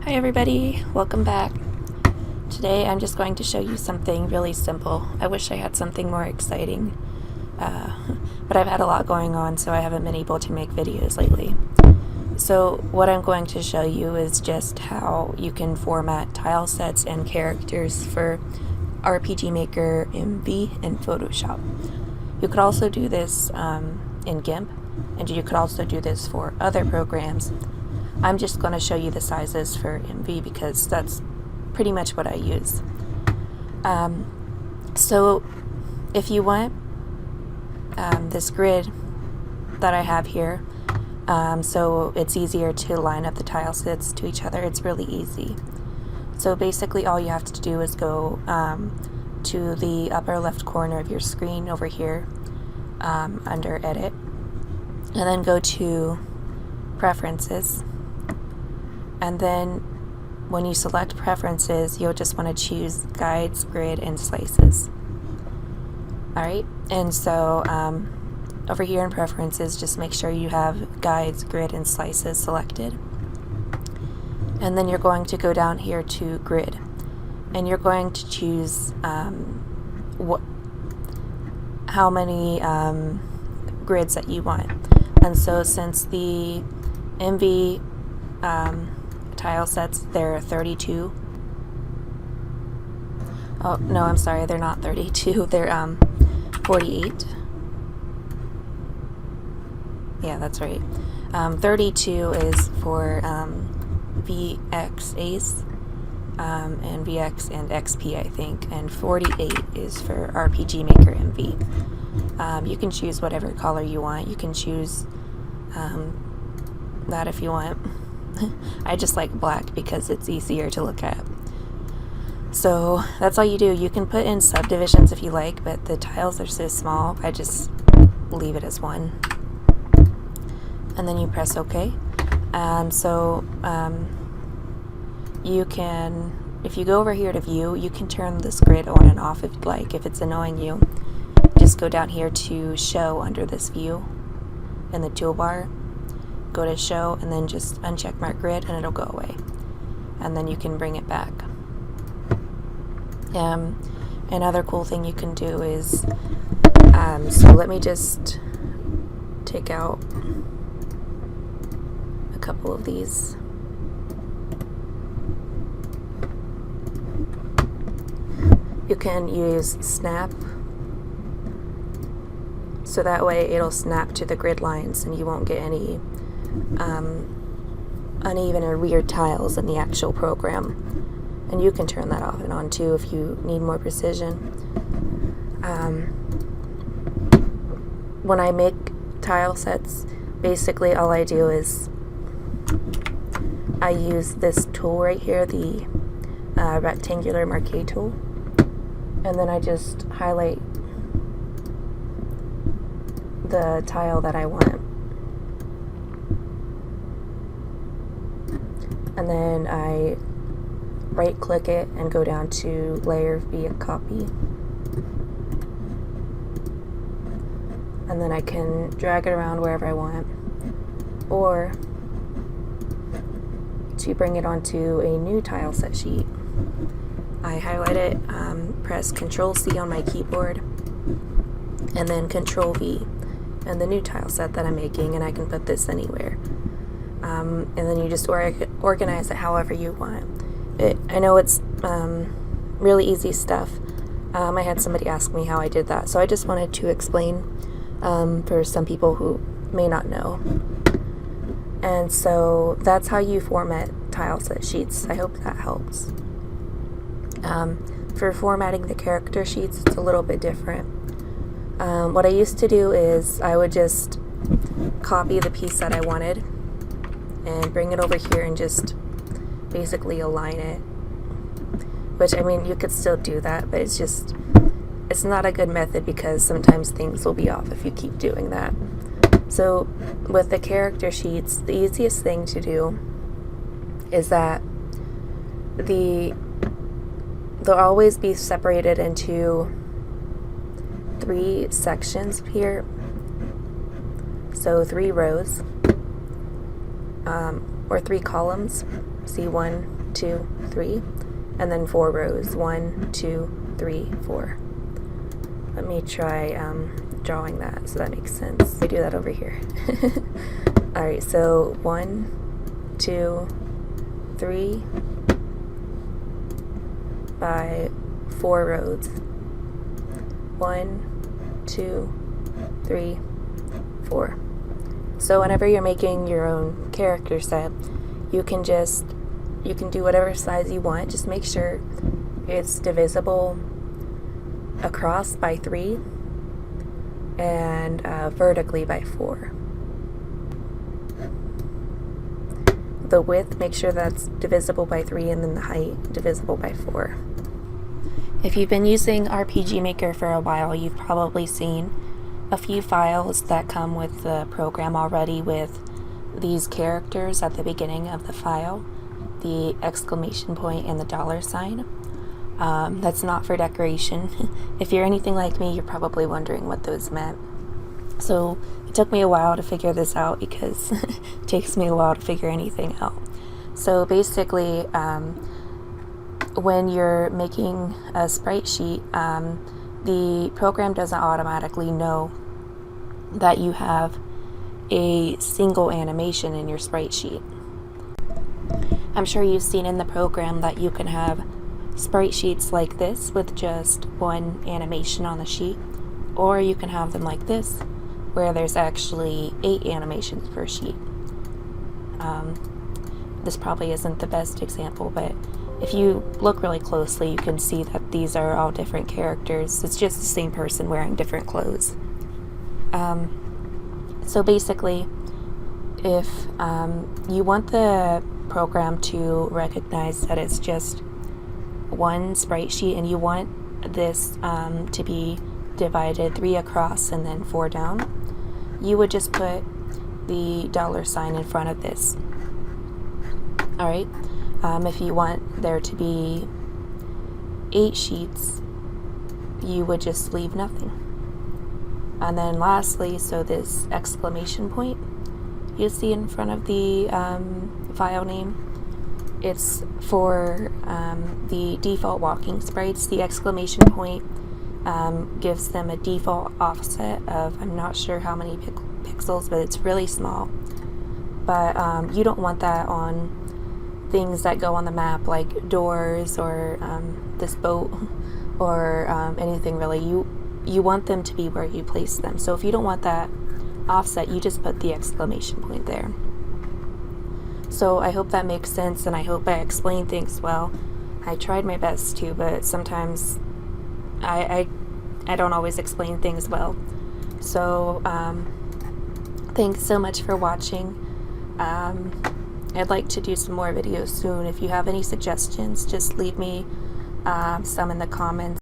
Hi everybody, welcome back. Today I'm just going to show you something really simple. I wish I had something more exciting, but I've had a lot going on, so I haven't been able to make videos lately. So what I'm going to show you is just how you can format tile sets and characters for RPGMMV and Photoshop. You could also do this in GIMP, and you could also do this for other programs. I'm just going to show you the sizes for MV because that's pretty much what I use. So if you want this grid that I have here, so it's easier to line up the tile sets to each other, it's really easy. So basically all you have to do is go to the upper left corner of your screen over here under Edit, and then go to Preferences. And then when you select Preferences, you'll just want to choose Guides, Grid, and Slices. Alright, and so over here in Preferences, just make sure you have Guides, Grid, and Slices selected. And then you're going to go down here to Grid. And you're going to choose how many grids that you want. And so since the MV tile sets, they're 32. Oh, no, I'm sorry, they're not 32, they're 48. Yeah, that's right. 32 is for VX Ace, and VX and XP, I think, and 48 is for RPG Maker MV. You can choose whatever color you want. You can choose that if you want. I just like black because it's easier to look at. So that's all you do. You can put in subdivisions if you like, but the tiles are so small, I just leave it as one. And then you press OK. You can, if you go over here to View, you can turn this grid on and off if you'd like. If it's annoying you, just go down here to Show under this View in the toolbar. Go to Show and then just uncheck Mark Grid and it'll go away. And then you can bring it back. Another cool thing you can do is, so let me just take out a couple of these. You can use Snap, so that way it'll snap to the grid lines and you won't get any uneven or weird tiles in the actual program. And you can turn that off and on too if you need more precision. When I make tile sets, basically all I do is I use this tool right here, the rectangular marquee tool, and then I just highlight the tile that I want. And then I right click it and go down to Layer via Copy. And then I can drag it around wherever I want. Or to bring it onto a new tile set sheet, I highlight it, press Ctrl-C on my keyboard, and then Ctrl-V, and the new tile set that I'm making, and I can put this anywhere. And then you just organize it however you want. I know it's really easy stuff. I had somebody ask me how I did that, so I just wanted to explain for some people who may not know. And so that's how you format tile set sheets. I hope that helps. For formatting the character sheets, it's a little bit different. What I used to do is I would just copy the piece that I wanted and bring it over here and just basically align it. Which, I mean, you could still do that, but it's not a good method because sometimes things will be off if you keep doing that. So with the character sheets, the easiest thing to do is that they'll always be separated into 3 sections here. So 3 rows, or 3 columns, See, 1, 2, 3, and then 4 rows. 1, 2, 3, 4. Let me try drawing that so that makes sense. I do that over here. Alright, so 1, 2, 3 by 4 rows. 1, 2, 3, 4. So whenever you're making your own character set, you can do whatever size you want. Just make sure it's divisible across by 3 and vertically by 4. The width, make sure that's divisible by 3, and then the height divisible by 4. If you've been using RPG Maker for a while, you've probably seen a few files that come with the program already with these characters at the beginning of the file, the exclamation point and the $sign. That's not for decoration. If you're anything like me, you're probably wondering what those meant. So it took me a while to figure this out, because it takes me a while to figure anything out. So basically, when you're making a sprite sheet, the program doesn't automatically know that you have a single animation in your sprite sheet. I'm sure you've seen in the program that you can have sprite sheets like this with just one animation on the sheet, or you can have them like this where there's actually 8 animations per sheet. This probably isn't the best example, but if you look really closely, you can see that these are all different characters. It's just the same person wearing different clothes. So basically, if you want the program to recognize that it's just one sprite sheet, and you want this to be divided 3 across and then 4 down, you would just put the $sign in front of this. Alright, if you want there to be 8 sheets, you would just leave nothing. And then lastly, so this exclamation point you see in front of the file name, it's for the default walking sprites. The exclamation point gives them a default offset of, I'm not sure how many pixels, but it's really small. But you don't want that on things that go on the map, like doors or this boat or anything really. You want them to be where you place them. So if you don't want that offset, you just put the exclamation point there. So I hope that makes sense, and I hope I explained things well. I tried my best to, but sometimes I don't always explain things well. So thanks so much for watching. I'd like to do some more videos soon. If you have any suggestions, just leave me some in the comments.